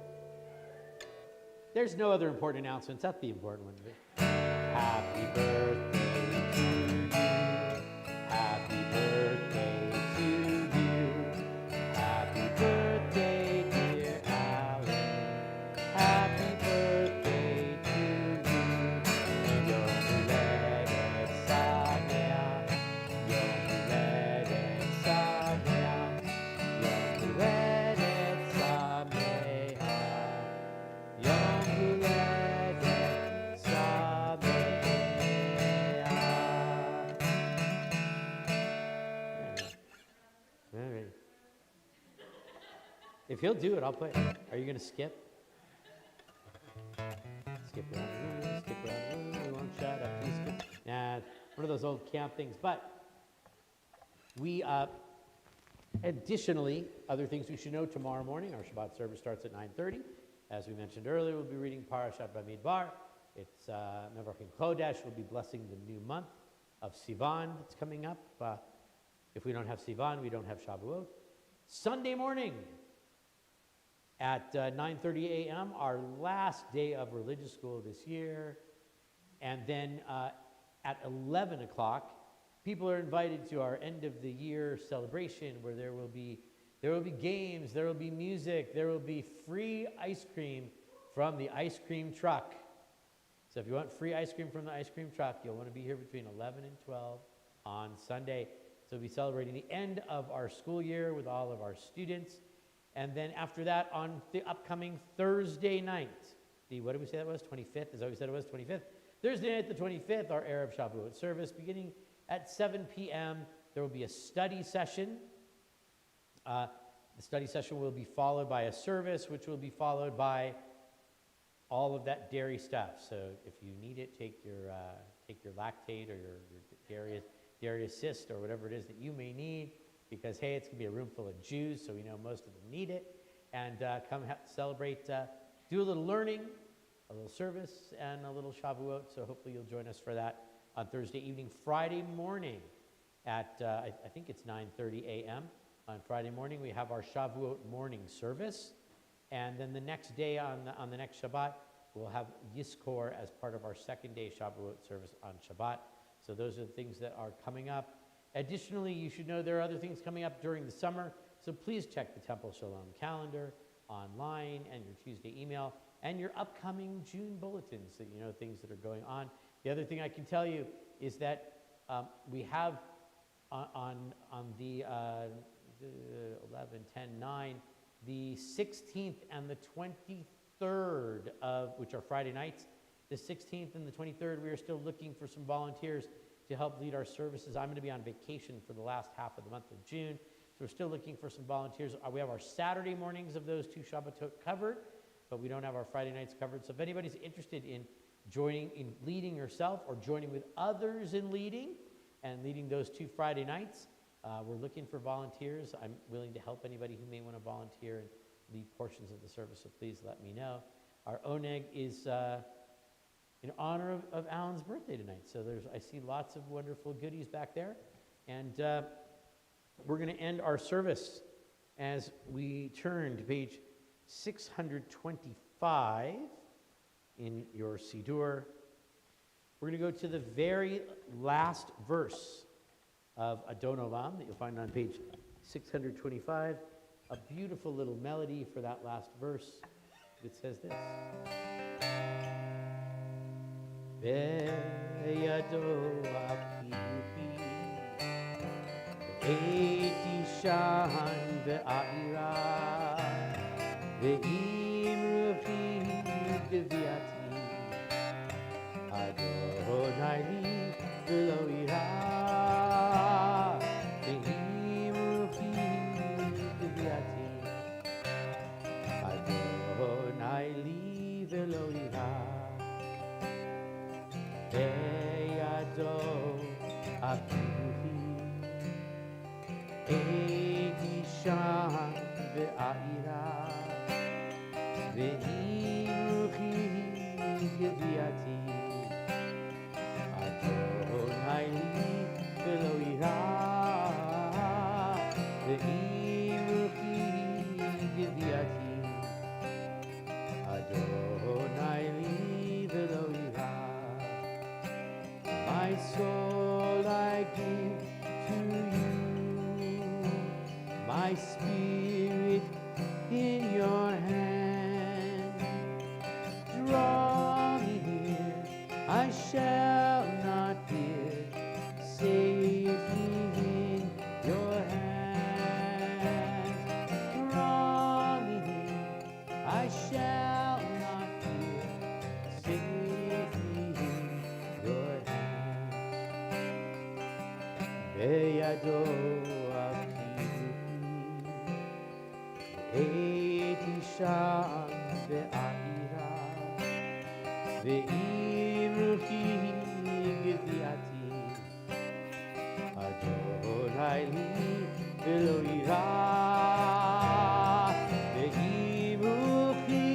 There's no other important announcements. That's the important one. Happy birthday to you. Happy birthday to you. Happy birthday, dear Alan. Happy birthday to you. Yom Haledet Sameach. Yom Haledet Sameach. Yom Haledet Sameach. Yom Haledet Sameach. All right. If he'll do it, I'll play. Are you going to skip? Skip around the room, skip around the room. We won't shut up. Please skip. Nah, one of those old camp things. But we, additionally, other things we should know tomorrow morning, our Shabbat service starts at 9:30. As we mentioned earlier, we'll be reading Parashat Bamidbar. It's Mevarchim Chodesh. We'll be blessing the new month of Sivan that's coming up. If we don't have Sivan, we don't have Shavuot. Sunday morning at 9:30 a.m., our last day of religious school this year. And then at 11 o'clock, people are invited to our end of the year celebration where there will be games, there will be music, there will be free ice cream from the ice cream truck. So if you want free ice cream from the ice cream truck, you'll want to be here between 11 and 12 on Sunday. So we'll be celebrating the end of our school year with all of our students. And then after that, on the upcoming Thursday night, what did we say that was? 25th? Is that what we said it was? 25th? Thursday night, the 25th, our Erev Shavuot service beginning at 7 p.m. There will be a study session. The study session will be followed by a service, which will be followed by all of that dairy stuff. So if you need it, take your lactate or your dairy assist or whatever it is that you may need, because hey, it's gonna be a room full of Jews, so we know most of them need it. And come celebrate, do a little learning, a little service, and a little Shavuot. So hopefully you'll join us for that on Thursday evening. Friday morning at I think it's 9:30 a.m. On Friday morning, we have our Shavuot morning service. And then the next day, on the next Shabbat, we'll have Yizkor as part of our second day Shavuot service on Shabbat. So those are the things that are coming up. Additionally, you should know there are other things coming up during the summer. So please check the Temple Shalom calendar online and your Tuesday email and your upcoming June bulletins so you know things that are going on. The other thing I can tell you is that we have on the 11, 10, 9, the 16th and the 23rd which are Friday nights. The 16th and the 23rd, we are still looking for some volunteers to help lead our services. I'm going to be on vacation for the last half of the month of June, so we're still looking for some volunteers. We have our Saturday mornings of those two Shabbatot covered, but we don't have our Friday nights covered. So if anybody's interested in joining, in leading yourself or joining with others in leading those two Friday nights, we're looking for volunteers. I'm willing to help anybody who may want to volunteer and lead portions of the service, so please let me know. Our oneg is in honor of Alan's birthday tonight. So I see lots of wonderful goodies back there. And we're going to end our service as we turn to page 625 in your Siddur. We're going to go to the very last verse of Adon Olam that you'll find on page 625. A beautiful little melody for that last verse. It says this. Be'yado apirupi ve'eti shan ve'a'ira ve'im ruchi geviati Adonai li v'lo ira ve'im ruchi geviati Adonai li v'lo ira Be'yado apiruhi Eti shan ve'a'ira Ve'im ruchi geviati Adonai li v'lo ira Ve'im ruchi geviati Adonai li v'lo ira My soul I give to you, my spirit in your hand. Draw me near, I shall not fear, safely in your hand. Draw me near, I shall not fear, safely in your hand. Be'yado apiruhi Eti shan ve'a'ira Ve'im ruchi geviati Adonai li v'lo ira Ve'im ruchi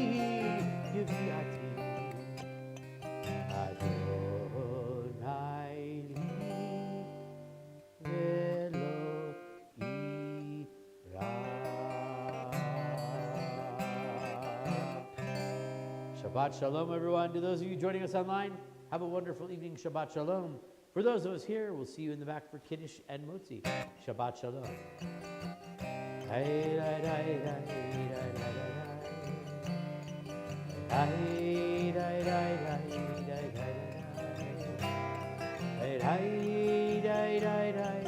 geviati Adonai li v'lo ira. Shabbat Shalom, everyone. To those of you joining us online, have a wonderful evening. Shabbat Shalom. For those of us here, we'll see you in the back for Kiddush and Motzi. Shabbat Shalom. Hey, hey, hey, hey, hey, hey, hey, hey, hey, hey, hey, hey, hey, hey, hey, hey, hey, hey, hey, hey,